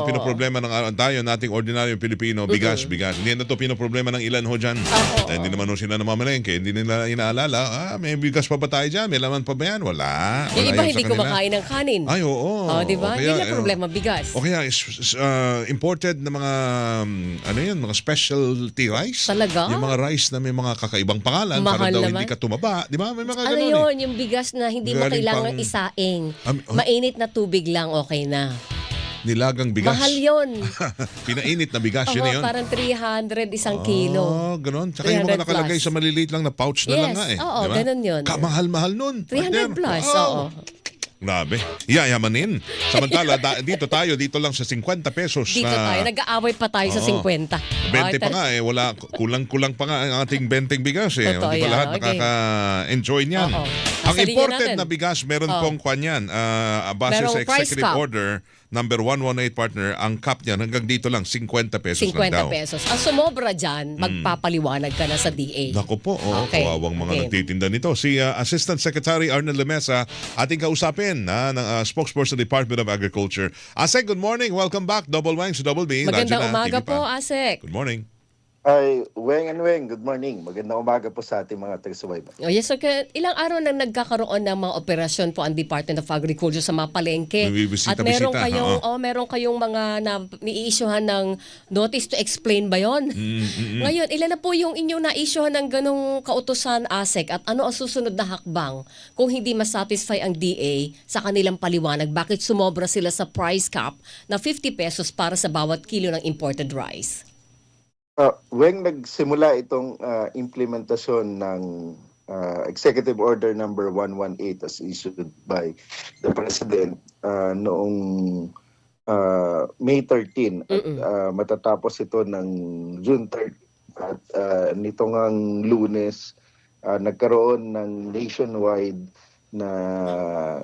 pinoproblema ng tayo, nating ordinaryong Pilipino, bigas, bigas. Hindi na to pinoproblema ng ilan ho dyan. Hindi naman ho sila namamalengke, hindi nila inaalala, may bigas pa ba tayo dyan? May laman pa ba yan? Wala. Yung iba yan hindi sa kanila. kumakain ng kanin. Ay, oo. Oh, di ba? Kaya, Hindi na problema bigas. o kaya, imported na mga, ano yun, mga specialty rice. Talaga? Yung mga rice na may mga kakaibang pangalan para Mahal daw naman. hindi ka tumaba. Di ba? May mga Ano ganun yun, yung bigas na hindi mo Galing kailangang pang- isaing. Mainit na tubig lang, okay na. Nilagang bigas. Mahal yun. Pinainit na bigas, yun yun. Parang 300 isang kilo. Oh, ganun. Tsaka yung mga 300 nakalagay plus. sa maliliit lang na pouch na lang Yes, nga eh. oo, Di ba? ganun yun. Kamahal-mahal nun. 300 plus, Wow. oo. Grabe. Yayamanin. Samantala, dito lang sa 50 pesos. Dito tayo, nag-aaway pa tayo sa 50. 20 pa nga eh, wala, kulang-kulang pa nga ang ating benteng bigas eh. Totoo Hindi pa yan, lahat okay. nakaka-enjoy niyan. Oo. Ang Nasa linya imported natin. na bigas, meron pong kwan yan. Base Merong sa price executive cap. order, number 118 partner, ang cap niyan hanggang dito lang, 50 pesos 50 lang daw. pesos. Ang sumobra dyan, magpapaliwanag ka na sa DA. Naku po, Okay. kawawang mga Okay. nagtitinda nito. Si Assistant Secretary Arnel Lemesa, ating kausapin ng spokesperson sa Department of Agriculture. Asek, good morning. Welcome back. Double Wang sa Double B. Magandang Radyo na, umaga TV pa. po, Asek. Good morning. Ay, Weng and Weng, good morning. Magandang umaga po sa ating mga taga-subaybay. Oh, yes, okay. Ilang araw nang nagkakaroon ng mga operasyon po ang Department of Agriculture sa mga palengke. May bisita-bisita, At meron kayong mga ni-issuehan ng notice to explain ba yon? Ngayon, ilan na po yung inyong na-issuehan ng ganong kautusan, ASEC? At ano ang susunod na hakbang kung hindi masatisfy ang DA sa kanilang paliwanag? Bakit sumobra sila sa price cap na 50 pesos para sa bawat kilo ng imported rice? Weng, nagsimula itong implementasyon ng Executive Order number 118 as issued by the President noong May 13 at matatapos ito ng June 30. At nitong ang Lunes, nagkaroon ng nationwide na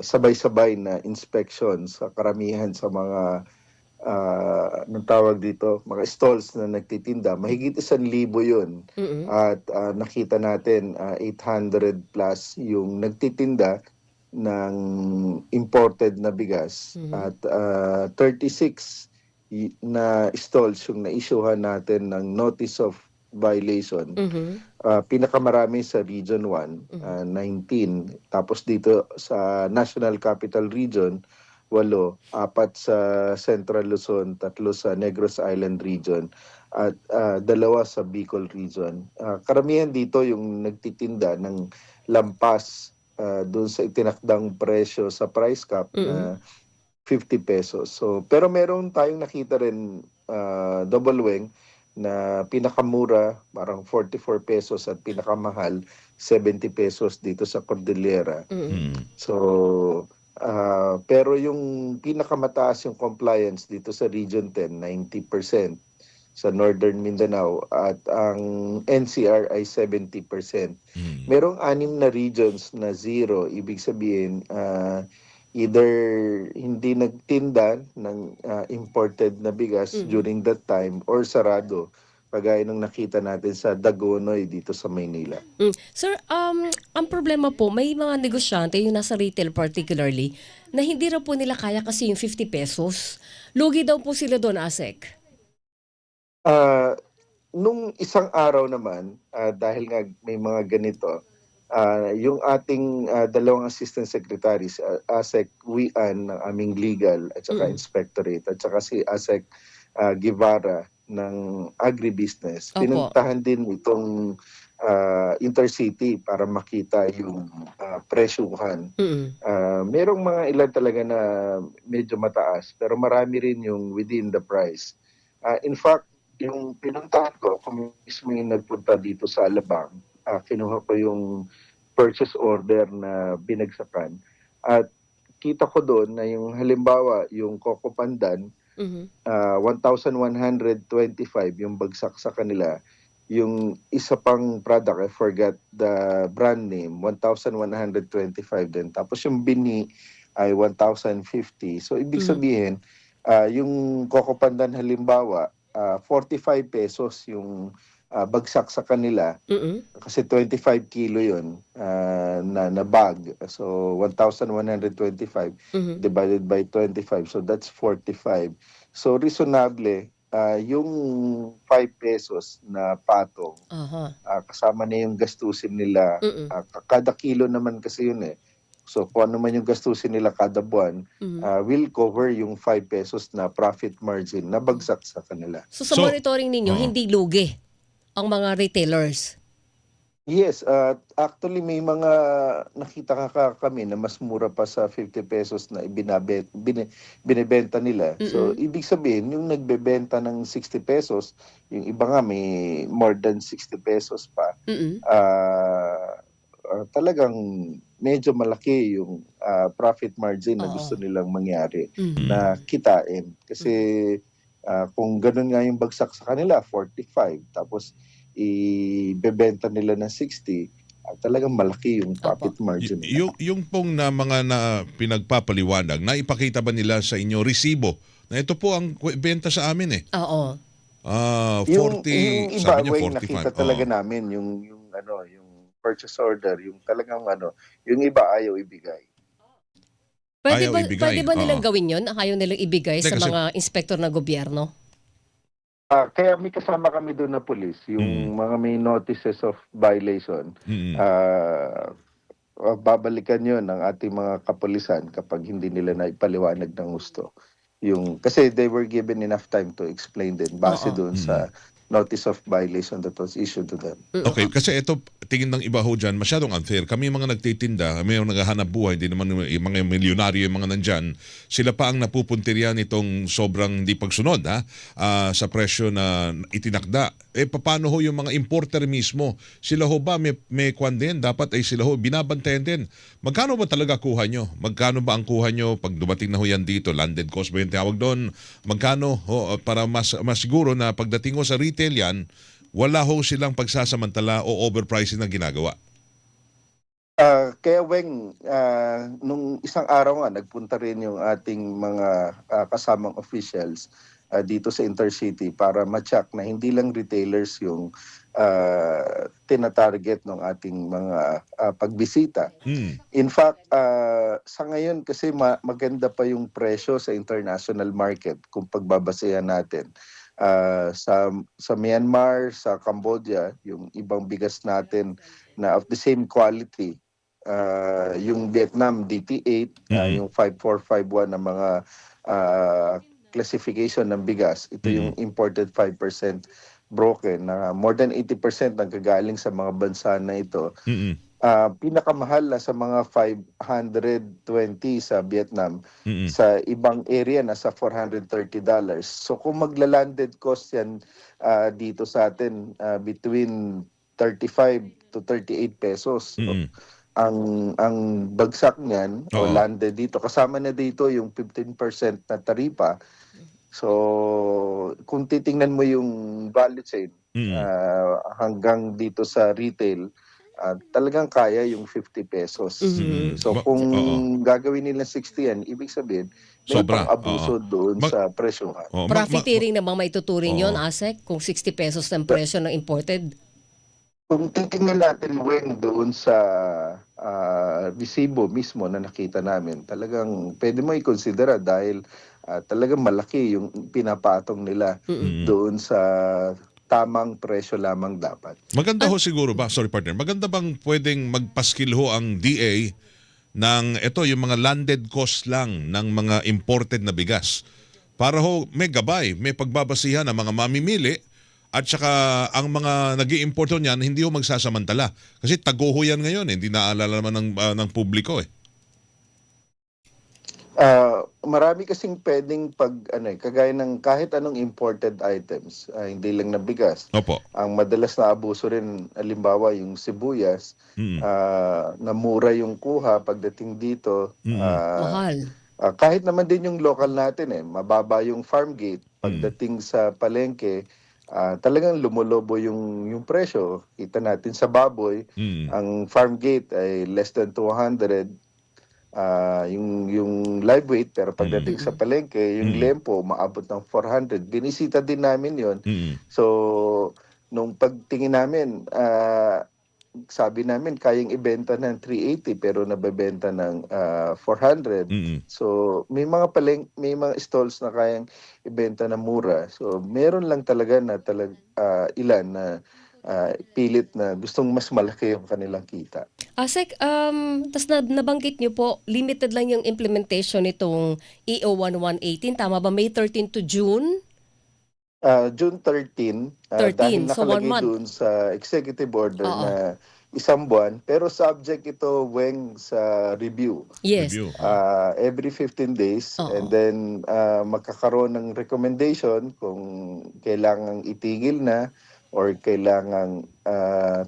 sabay-sabay na inspection sa karamihan sa mga anong tawag dito, mga stalls na nagtitinda. Mahigit 1,000 yun. At nakita natin 800 plus yung nagtitinda ng imported na bigas. At 36 na stalls yung na-issuehan natin ng notice of violation. Pinakamarami sa Region 1, 19. Tapos dito sa National Capital Region, 8, 4 sa Central Luzon, 3 sa Negros Island Region, at 2 sa Bicol Region. Karamihan dito yung nagtitinda ng lampas doon sa itinakdang presyo sa price cap na 50 pesos. So, pero meron tayong nakita rin double wing na pinakamura parang 44 pesos at pinakamahal 70 pesos dito sa Cordillera. So, pero yung pinakamataas yung compliance dito sa Region 10, 90% sa Northern Mindanao at ang NCR ay 70%. Merong 6 na regions na zero, ibig sabihin either hindi nagtinda ng imported na bigas during that time or sarado. Kagaya nung nakita natin sa Dagonoy dito sa Maynila. Sir, ang problema po, may mga negosyante, yung nasa retail particularly, na hindi raw po nila kaya kasi yung 50 pesos. Lugi daw po sila doon, ASEC. Nung isang araw naman, dahil nga may mga ganito, yung ating dalawang assistant secretaries, ASEC Wian ng aming legal at saka inspectorate, at saka si ASEC Guevara ng agribusiness, pinuntahan din itong intercity para makita yung presyuhan. Merong mga ilan talaga na medyo mataas, pero marami rin yung within the price. In fact, yung pinuntahan ko, kung mismo yung nagpunta dito sa Alabang, kinuha ko yung purchase order na binagsakan. At kita ko doon na yung halimbawa, yung Coco Pandan, 1,125 yung bagsak sa kanila. Yung isa pang product, I forgot the brand name, 1,125 din. Tapos yung bini ay 1,050. So ibig sabihin, yung Coco Pandan halimbawa, 45 pesos yung bagsak sa kanila. Kasi 25 kilo yun na bag. So 1,125 divided by 25. So that's 45. So reasonable, yung 5 pesos na patong, Aha. kasama na yung gastusin nila. Mm. Kada kilo naman kasi yun eh. So kung ano man yung gastusin nila kada buwan, Mhm. will cover yung 5 pesos na profit margin na bagsak sa kanila. So sa So, monitoring ninyo, oo. hindi lugi ang mga retailers? Yes, actually may mga nakita kami na mas mura pa sa 50 pesos na binebenta nila. So Mm. ibig sabihin yung nagbebenta ng 60 pesos, yung iba nga may more than 60 pesos pa. Mm. Talagang medyo malaki yung profit margin na gusto Oo. nilang mangyari Mhm. na kitain. Kasi Mhm. kung ganun nga yung bagsak sa kanila, 45, tapos ibebenta nila ng 60, talagang malaki yung Opo. profit margin nila. Yung pong na mga na pinagpapaliwanag, naipakita ba nila sa inyo resibo na ito po ang benta sa amin eh? Oo. Yung 40, iba, sabi niya Weng, nakita 45. talaga Oo. namin yung purchase order, yung talagang yung iba ayaw ibigay. Puwede Ayaw ba ibigay. puwede ba Oo. nilang gawin 'yun? Ayaw nilang ibigay Hindi sa kasi mga inspektor ng gobyerno? Kaya may kasama kami doon na pulis, mm, yung mga may notices of violation. mm. ah Babalikan yon ng ating mga kapulisan kapag hindi nila na ipaliwanag ng gusto. Kasi they were given enough time to explain din base Oo. doon Mm. sa notice of violation that was issued to them. Mm. Okay, kasi ito, tingin ng iba ho dyan, masyadong unfair. Kami mga nagtitinda, may mga naghahanap buhay, hindi naman yung mga milyonaryo yung mga nandyan, sila pa ang napupuntirya nitong sobrang di pagsunod sa presyo na itinakda. Paano ho yung mga importer mismo? Sila ho ba may kwan din? Dapat ay sila ho binabantayan din. Magkano ba talaga kuha nyo? Magkano ba ang kuha nyo pag dumating na ho yan dito? Landed cost ba yung tawag doon? Magkano ho, para mas siguro na pagdating ho sa retail yan, wala ho silang pagsasamantala o overpricing na ginagawa. Kaya Weng, nung isang araw nga nagpunta rin yung ating mga kasamang officials dito sa Intercity para ma-check na hindi lang retailers yung tinatarget ng ating mga pagbisita. Hmm. In fact, sa ngayon kasi maganda pa yung presyo sa international market kung pagbabasehan natin. Sa Myanmar, sa Cambodia, yung ibang bigas natin na of the same quality, yung Vietnam DT8, Mm-mm. yung 5451 na mga ah, classification ng bigas, ito yung Mm-mm. imported 5% broken na more than 80% nagkagaling sa mga bansa na ito. Mm-mm. Pinakamahal na sa mga 520 sa Vietnam, Mm-mm. sa ibang area na sa $430. So kung magla-landed cost yan dito sa atin between 35 to 38 pesos. So, Mm-mm. ang bagsak niyan o Oo. landed dito, kasama na dito yung 15% na taripa. So, kung titingnan mo yung value chain Mm-mm. hanggang dito sa retail, talagang kaya yung 50 pesos. Mhm. Mm-mm. So, kung Oo. gagawin nila 60 yan, ibig sabihin, may Sobra. Oo. pang-abuso doon Mag, sa presyohan. Profiteering na bang maituturing 'yon, oo. ASEC, kung 60 pesos ng presyo ng imported? Kung titingnan natin, Weng, doon sa resibo mismo na nakita namin, talagang pwede mo i-considera dahil talagang malaki yung pinapatong nila Mm. Mm-mm. doon sa tamang presyo lamang dapat. Maganda An ho siguro ba, sorry partner, maganda bang pwedeng magpaskil ho ang DA ng ito yung mga landed cost lang ng mga imported na bigas para ho may gabay, may pagbabasihan ng mga mamimili at saka ang mga nag-i-import ho niyan hindi ho magsasamantala kasi tago ho yan ngayon hindi naalala naman ng publiko eh. Marami kasing pwedeng kagaya ng kahit anong imported items, hindi lang na bigas. Opo. Ang madalas na abuso rin, halimbawa yung sibuyas, Mm. na mura yung kuha pagdating dito. Mm. Mahal. Kahit naman din yung local natin mababa yung farm gate. Mm. Pagdating sa palengke, talagang lumulobo yung presyo. Kita natin sa baboy, Mm. ang farm gate ay less than 200. Yung live weight, pero pagdating sa Mm. palengke, yung Mm. lempo maabot ng 400. Binisita din namin yon. Mm. So nung pagtingin namin, sabi namin kayang ibenta ng 380 pero nabebenta ng 400. Mm. So may mga stalls na kayang ibenta na mura. So meron lang talaga na ilan na pilit na gustong mas malaki yung kanilang kita. Asek, tas nabanggit niyo po, limited lang yung implementation nitong EO 1118. Tama ba? May 13 to June? June 13, 13, dahil so 1 nakalagay month. doon sa executive order Oo. na isang buwan, pero subject ito, Weng, sa review. Yes. Review. Every 15 days, and Oo. then magkakaroon ng recommendation kung kailangang itigil na or kailangang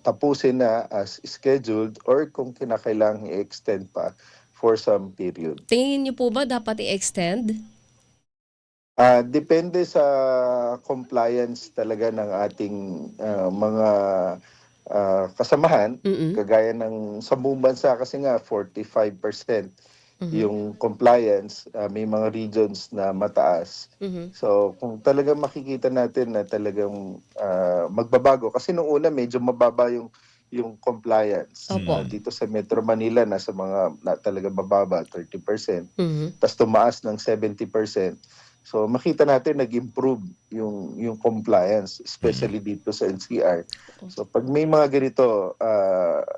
tapusin na as scheduled or kung kinakailangang i-extend pa for some period. Tingin niyo po ba dapat i-extend? Depende sa compliance talaga ng ating mga kasamahan, Mm-mm. kagaya ng sa buong bansa kasi nga 45% Mhm. yung compliance, may mga regions na mataas. Mhm. So kung talagang makikita natin na talagang magbabago, kasi noong una medyo mababa yung compliance. Opo. Dito sa Metro Manila nasa mga talaga mababa 30%, Mhm. tapos tumaas ng 70%. So makita natin nag-improve yung compliance, especially dito sa NCR. So pag may mga ganito,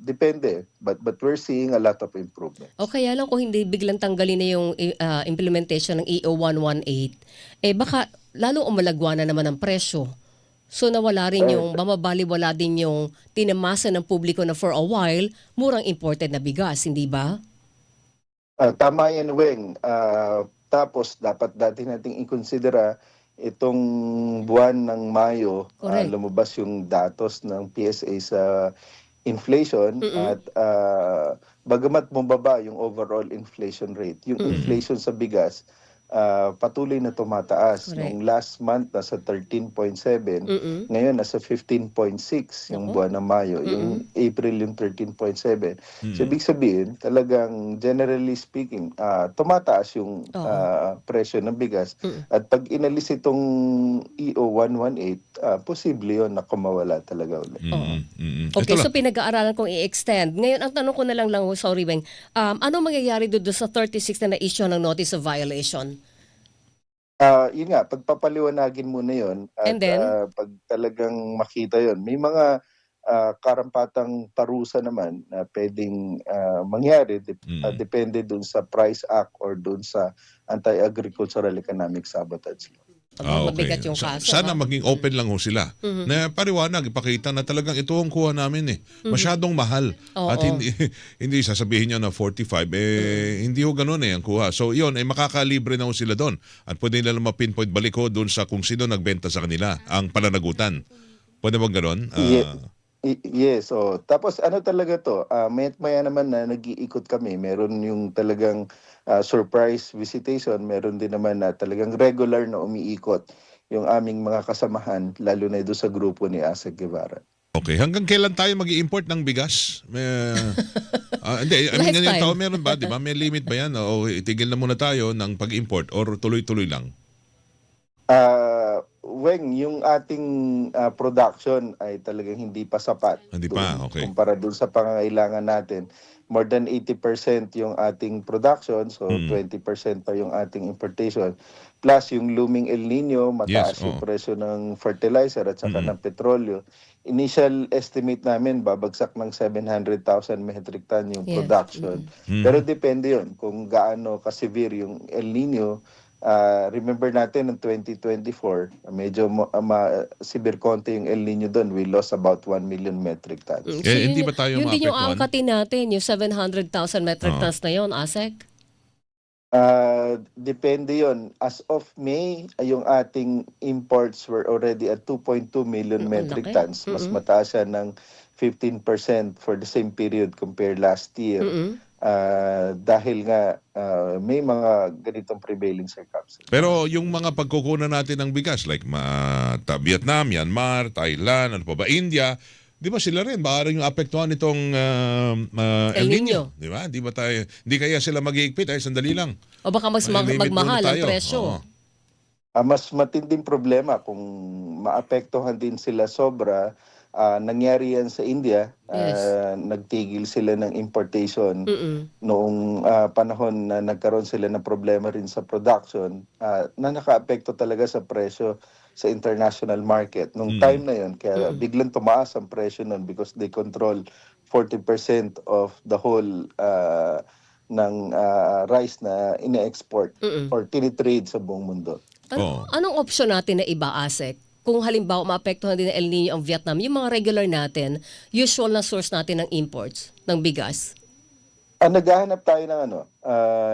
depende, but we're seeing a lot of improvements. O kaya lang kung hindi biglang tanggalin na yung implementation ng EO 118, baka lalo umalagwa na naman ang presyo. So nawala rin yung, mamabaliwala din yung tinamasa ng publiko na for a while, murang imported na bigas, hindi ba? Tama yan, Weng. Tapos dapat dati nating ikonsidera itong buwan ng Mayo, Correct. lumabas yung datos ng PSA sa inflation Mm-mm. at bagamat bumaba yung overall inflation rate, yung inflation sa bigas patuloy na tumataas. Correct. Nung last month nasa 13.7, Mm-mm. ngayon nasa 15.6 yung Nako. buwan ng Mayo, yung April yung 13.7. So Mm. ibig sabihin, talagang generally speaking, tumataas yung Oo. presyo ng bigas. Mm. At pag inalis itong EO 118, posible yun na kumawala talaga ulit. Oo. Ito Okay, lang. so pinag-aaralan kong i-extend. Ngayon, ang tanong ko na lang, sorry Weng, ano mangyayari doon sa 36 na na-issue ng notice of violation? Yun nga, pagpapaliwanagin muna yun at And then? pag talagang makita yun, may mga karampatang parusa naman na pwedeng mangyari, depende dun sa Price Act or dun sa Anti-Agricultural Economic Sabotage Law. Aba, Okay. mabigat yung kaso. Sana ha? maging open lang ho sila. Na pariwanag, ipakita na talagang ito ang kuha namin eh. Masyadong mahal. Oo. At hindi, hindi sasabihin nyo na 45, hindi ho ganun ang kuha. So yun, makakalibre na ho sila doon. At pwede nila ma-pinpoint balik ho doon sa kung sino nagbenta sa kanila, ang pananagutan. Pwede bang ganun? Yes, tapos ano talaga to, maya naman na nag-iikot kami, meron yung talagang surprise visitation, meron din naman na talagang regular na umiikot yung aming mga kasamahan, lalo na doon sa grupo ni Asa Guevara. Okay, hanggang kailan tayo mag-i-import ng bigas? Hindi, I mean, ngayong Lifetime. taon meron ba? Di ba? May limit ba yan? O itigil na muna tayo ng pag-import or tuloy-tuloy lang? Weng, yung ating production ay talagang hindi pa sapat. Hindi pa, okay. Kumpara doon sa pangangailangan natin. More than 80% yung ating production, so 20% pa yung ating importation. Plus yung looming El Nino, mataas Yes, yung oo. presyo ng fertilizer at saka ng petrolyo. Initial estimate namin, babagsak ng 700,000 metric ton yung Yes. production. Pero depende yun kung gaano ka-severe yung El Nino. Remember natin ng 2024, medyo severe konti yung El Nino doon. We lost about 1 million metric tons. So Hindi ba tayo yun din yung maapektuhan? angkatin natin, yung 700,000 metric tons na yun, ASEC? Depende yon. As of May, yung ating imports were already at 2.2 million metric laki. tons. Mas mataas siya ng 15% for the same period compared last year. Dahil nga may mga ganitong prevailing circumstances. Pero yung mga pagkukunan natin ng bigas like Vietnam, Myanmar, Thailand, ano pa ba, India, di ba sila rin maaaring yung apektuhan nitong El Nino, di ba? Di kaya sila mag-iigpit ay sandali lang. O baka mas May limit magmahal muna ang tayo. presyo? Oo. Mas matinding problema kung maapektuhan din sila sobra Nangyari yan sa India. Yes. Nagtigil sila ng importation Mm-mm. noong panahon na nagkaroon sila ng problema rin sa production, na nakaapekto talaga sa presyo sa international market. Nung time na yun, kaya biglang tumaas ang presyo nun because they control 40% of the whole ng rice na ine-export or tinitrade sa buong mundo. Anong option natin na iba, ASEC? Kung halimbawa maapektuhan din ng El Nino ang Vietnam, yung mga regular natin, usual na source natin ng imports ng bigas. Naghahanap tayo ng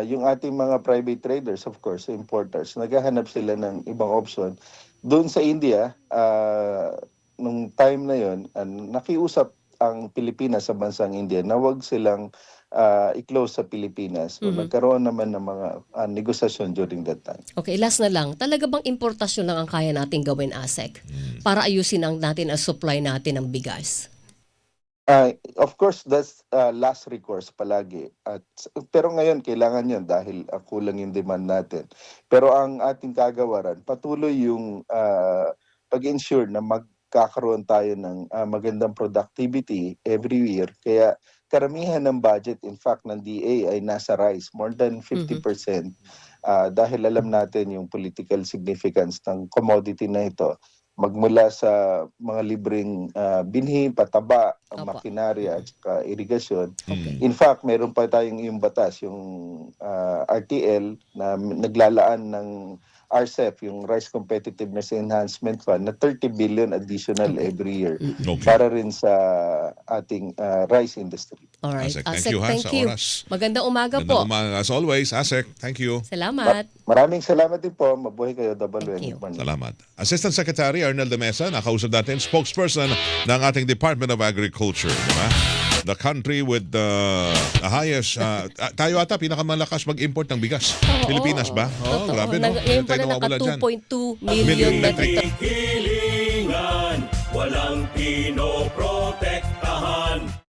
yung ating mga private traders, of course, importers, naghahanap sila ng ibang option. Doon sa India, nung time na yon, nakiusap ang Pilipinas sa bansang India na wag silang i-close sa Pilipinas. So, nagkaroon naman ng mga negosasyon during that time. Okay, last na lang. Talaga bang importasyon lang ang kaya natin gawin, ASEC? Para ayusin natin ang supply natin ng bigas? Of course, that's last recourse palagi. Pero ngayon, kailangan yun dahil kulang yung demand natin. Pero ang ating kagawaran, patuloy yung pag-ensure na magkakaroon tayo ng magandang productivity every year. Kaya karamihan ng budget, in fact, ng DA ay nasa rice, more than 50%. Dahil alam natin yung political significance ng commodity na ito. Magmula sa mga libreng binhi, pataba, makinarya at saka irigasyon. In fact, meron pa tayong yung batas, yung RTL na naglalaan ng RCEP, yung Rice Competitiveness Enhancement Fund, na 30 billion additional every year para rin sa ating rice industry. Alright. ASEC, ASEC, thank you, sa oras. Magandang umaga Magandang po. umaga. As always, ASEC, thank you. Salamat. Maraming salamat din po. Mabuhay kayo. Double Thank you. good morning. Salamat. Assistant Secretary Arnel de Mesa, nakausap natin, spokesperson ng ating Department of Agriculture. Diba? The country with the highest, tayo ata pinakamalakas mag-import ng bigas. Pilipinas ba? Oo, Totoo. grabe no. Ngayon pa Tayo na nawawala dyan. 2.2 million metric ton. Hilingan, walang Pinoy.